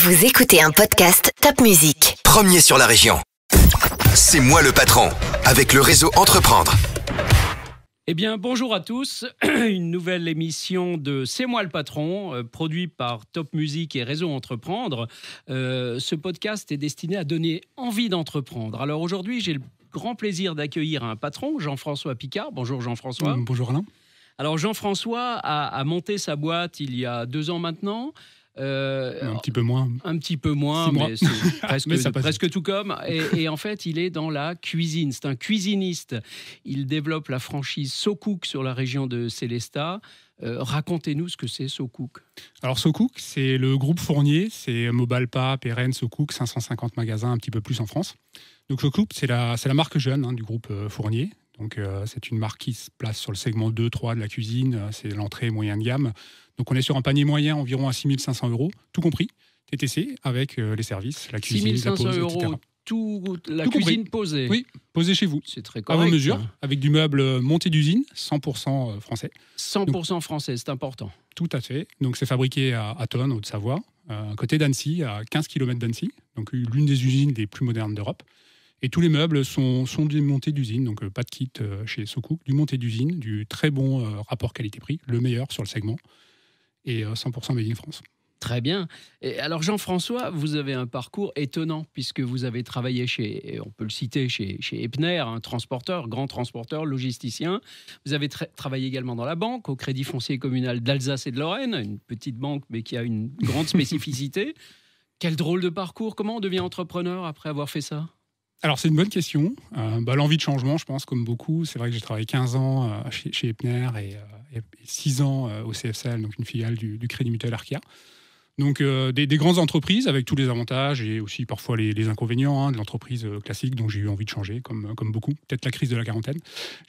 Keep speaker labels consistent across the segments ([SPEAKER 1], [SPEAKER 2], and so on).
[SPEAKER 1] Vous écoutez un podcast Top Music.
[SPEAKER 2] Premier sur la région. C'est moi le patron, avec le réseau Entreprendre.
[SPEAKER 3] Eh bien, bonjour à tous. Une nouvelle émission de C'est moi le patron, produit par Top Music et Réseau Entreprendre. Ce podcast est destiné à donner envie d'entreprendre. Alors aujourd'hui, j'ai le grand plaisir d'accueillir un patron, Jean-François Picard. Bonjour Jean-François.
[SPEAKER 4] Bonjour Alain.
[SPEAKER 3] Alors Jean-François a monté sa boîte il y a 2 ans maintenant.
[SPEAKER 4] Un petit peu moins.
[SPEAKER 3] Un petit peu moins, mais c'est presque tout comme. Et en fait, il est dans la cuisine. C'est un cuisiniste. Il développe la franchise SoCook sur la région de Sélestat. Racontez-nous ce que c'est SoCook.
[SPEAKER 4] Alors SoCook, c'est le groupe Fournier. C'est Mobalpa, Pérenne, SoCook, 550 magasins, un petit peu plus en France. Donc SoCook, c'est la marque jeune du groupe Fournier. Donc c'est une marque qui se place sur le segment 2-3 de la cuisine. C'est l'entrée moyen de gamme. Donc on est sur un panier moyen environ à 6 500 €, tout compris, TTC, avec les services, la cuisine, la pose, etc.
[SPEAKER 3] La cuisine posée.
[SPEAKER 4] Oui, posée chez vous.
[SPEAKER 3] C'est très correct.
[SPEAKER 4] À vos mesures, avec du meuble monté d'usine, 100% français.
[SPEAKER 3] 100% français, c'est important.
[SPEAKER 4] Tout à fait. Donc c'est fabriqué à Tonnes, Haute-Savoie, à côté d'Annecy, à 15 km d'Annecy, donc l'une des usines les plus modernes d'Europe. Et tous les meubles sont du monté d'usine, donc pas de kit chez SoCook, du monté d'usine, du très bon rapport qualité-prix, le meilleur sur le segment, et 100% made in France.
[SPEAKER 3] Très bien. Et alors Jean-François, vous avez un parcours étonnant puisque vous avez travaillé on peut le citer, chez Epner, un transporteur, grand transporteur, logisticien. Vous avez travaillé également dans la banque, au Crédit Foncier Communal d'Alsace et de Lorraine, une petite banque mais qui a une grande spécificité. Quel drôle de parcours. Comment on devient entrepreneur après avoir fait ça ?
[SPEAKER 4] Alors, c'est une bonne question. L'envie de changement, je pense, comme beaucoup. C'est vrai que j'ai travaillé 15 ans chez Epner et 6 ans au CFCL, donc une filiale du Crédit Mutuel Arkia. Donc, des grandes entreprises avec tous les avantages et aussi parfois les inconvénients de l'entreprise classique dont j'ai eu envie de changer, comme beaucoup. Peut-être la crise de la quarantaine,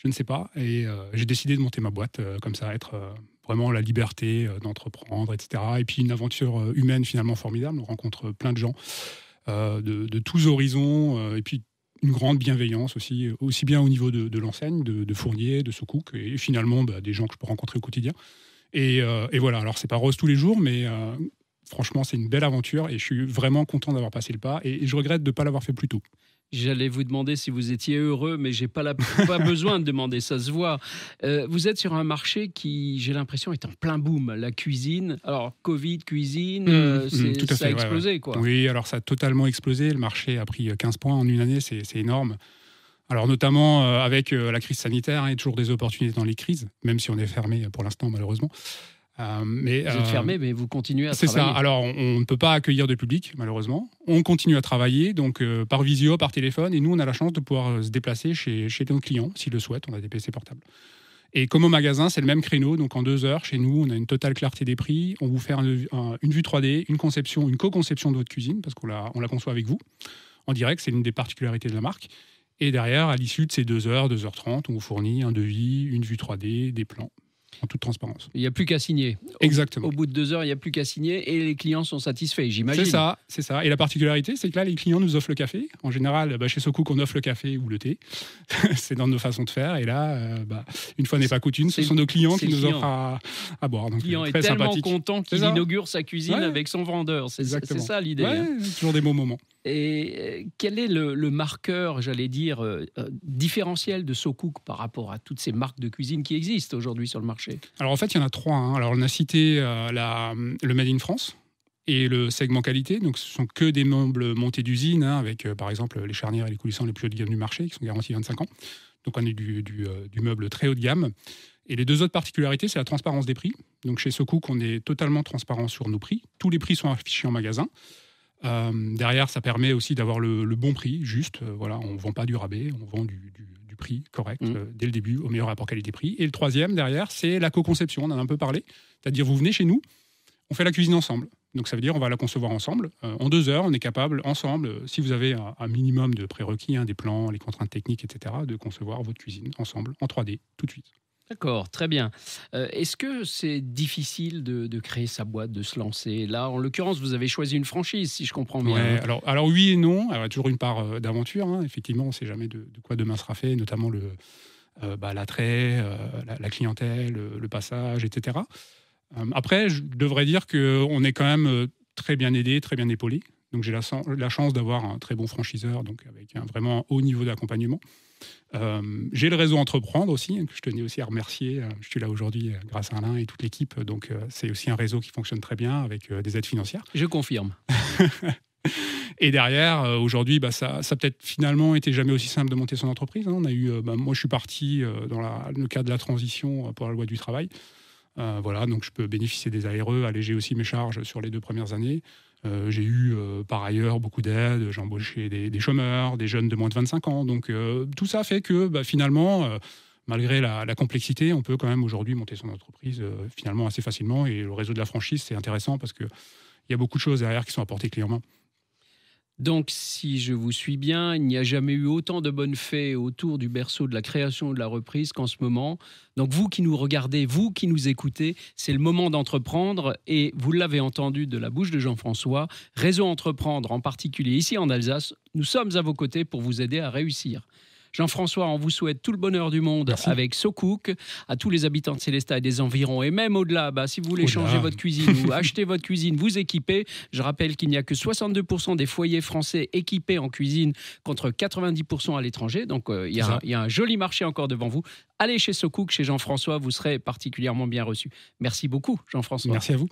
[SPEAKER 4] je ne sais pas. Et j'ai décidé de monter ma boîte comme ça, être vraiment la liberté d'entreprendre, etc. Et puis une aventure humaine finalement formidable. On rencontre plein de gens. De tous horizons, et puis une grande bienveillance aussi bien au niveau de l'enseigne, de Fournier, de SoCook, et finalement des gens que je peux rencontrer au quotidien. Et voilà, alors c'est pas rose tous les jours, mais franchement c'est une belle aventure, et je suis vraiment content d'avoir passé le pas, et je regrette de ne pas l'avoir fait plus tôt.
[SPEAKER 3] J'allais vous demander si vous étiez heureux, mais je n'ai pas besoin de demander, ça se voit. Vous êtes sur un marché qui, j'ai l'impression, est en plein boom, la cuisine. Alors, Covid, cuisine, ça a explosé,
[SPEAKER 4] ouais.
[SPEAKER 3] Quoi.
[SPEAKER 4] Oui, alors ça a totalement explosé. Le marché a pris 15 points en une année, c'est énorme. Alors notamment avec la crise sanitaire, il y a toujours des opportunités dans les crises, même si on est fermé pour l'instant, malheureusement.
[SPEAKER 3] Vous êtes fermé, mais vous continuez à travailler.
[SPEAKER 4] C'est ça. Alors, on ne peut pas accueillir de public, malheureusement. On continue à travailler, donc par visio, par téléphone. Et nous, on a la chance de pouvoir se déplacer chez nos clients, s'ils le souhaitent. On a des PC portables. Et comme au magasin, c'est le même créneau. Donc, en 2 heures, chez nous, on a une totale clarté des prix. On vous fait une vue 3D, une conception, une co-conception de votre cuisine, parce qu'on la conçoit avec vous. En direct, c'est l'une des particularités de la marque. Et derrière, à l'issue de ces 2 heures, 2h30, on vous fournit un devis, une vue 3D, des plans. En toute transparence.
[SPEAKER 3] Il n'y a plus qu'à signer.
[SPEAKER 4] Exactement.
[SPEAKER 3] Au bout de 2 heures, il n'y a plus qu'à signer et les clients sont satisfaits, j'imagine.
[SPEAKER 4] C'est ça. Et la particularité, c'est que là, les clients nous offrent le café. En général, chez SoCook, on offre le café ou le thé. C'est dans nos façons de faire. Et là, une fois n'est pas coutume, ce sont nos clients qui nous offrent à boire. Donc,
[SPEAKER 3] le client est
[SPEAKER 4] très
[SPEAKER 3] tellement
[SPEAKER 4] sympathique.
[SPEAKER 3] content qu'il inaugure sa cuisine avec son vendeur. C'est ça l'idée.
[SPEAKER 4] Ouais, toujours des bons moments.
[SPEAKER 3] Et quel est le marqueur, j'allais dire, différentiel de SoCook par rapport à toutes ces marques de cuisine qui existent aujourd'hui sur le marché ?
[SPEAKER 4] Alors en fait, il y en a 3. Alors on a cité le Made in France et le segment qualité. Donc ce sont que des meubles montés d'usine, avec par exemple les charnières et les coulissants les plus haut de gamme du marché, qui sont garantis 25 ans. Donc on est du meuble très haut de gamme. Et les 2 autres particularités, c'est la transparence des prix. Donc chez SoCook, on est totalement transparent sur nos prix. Tous les prix sont affichés en magasin. Derrière, ça permet aussi d'avoir le bon prix, juste. On ne vend pas du rabais, on vend du prix correct dès le début, au meilleur rapport qualité-prix. Et le troisième, derrière, c'est la co-conception. On en a un peu parlé. C'est-à-dire, vous venez chez nous, on fait la cuisine ensemble. Donc ça veut dire on va la concevoir ensemble. En 2 heures, on est capable, ensemble, si vous avez un minimum de prérequis, des plans, les contraintes techniques, etc., de concevoir votre cuisine ensemble, en 3D, tout de suite.
[SPEAKER 3] D'accord, très bien. Est-ce que c'est difficile de créer sa boîte, de se lancer ? Là, en l'occurrence, vous avez choisi une franchise, si je comprends bien.
[SPEAKER 4] Ouais, alors oui et non. Alors, il y a toujours une part d'aventure. Effectivement, on ne sait jamais de quoi demain sera fait, notamment l'attrait, la clientèle, le passage, etc. Après, je devrais dire qu'on est quand même très bien aidé, très bien épaulé. Donc j'ai la chance d'avoir un très bon franchiseur, donc avec un vraiment haut niveau d'accompagnement. J'ai le réseau Entreprendre aussi, que je tenais aussi à remercier. Je suis là aujourd'hui grâce à Alain et toute l'équipe. Donc c'est aussi un réseau qui fonctionne très bien avec des aides financières.
[SPEAKER 3] Je confirme.
[SPEAKER 4] Et derrière, aujourd'hui, ça peut-être finalement été jamais aussi simple de monter son entreprise. On a eu, moi, je suis parti dans le cadre de la transition pour la loi du travail. Voilà, donc je peux bénéficier des ARE, alléger aussi mes charges sur les 2 premières années. J'ai eu par ailleurs beaucoup d'aides, j'ai embauché des chômeurs, des jeunes de moins de 25 ans. Donc tout ça fait que finalement, malgré la complexité, on peut quand même aujourd'hui monter son entreprise finalement assez facilement. Et le réseau de la franchise, c'est intéressant parce qu'il y a beaucoup de choses derrière qui sont apportées clé en main.
[SPEAKER 3] Donc, si je vous suis bien, il n'y a jamais eu autant de bonnes fées autour du berceau de la création et de la reprise qu'en ce moment. Donc, vous qui nous regardez, vous qui nous écoutez, c'est le moment d'entreprendre. Et vous l'avez entendu de la bouche de Jean-François, Réseau Entreprendre, en particulier ici en Alsace, nous sommes à vos côtés pour vous aider à réussir. Jean-François, on vous souhaite tout le bonheur du monde. Merci. Avec SoCook, à tous les habitants de Sélestat et des environs, et même au-delà, si vous voulez changer votre cuisine ou acheter votre cuisine, vous équiper. Je rappelle qu'il n'y a que 62% des foyers français équipés en cuisine contre 90% à l'étranger. Donc, il y a un joli marché encore devant vous. Allez chez SoCook, chez Jean-François, vous serez particulièrement bien reçu. Merci beaucoup, Jean-François.
[SPEAKER 4] Merci à vous.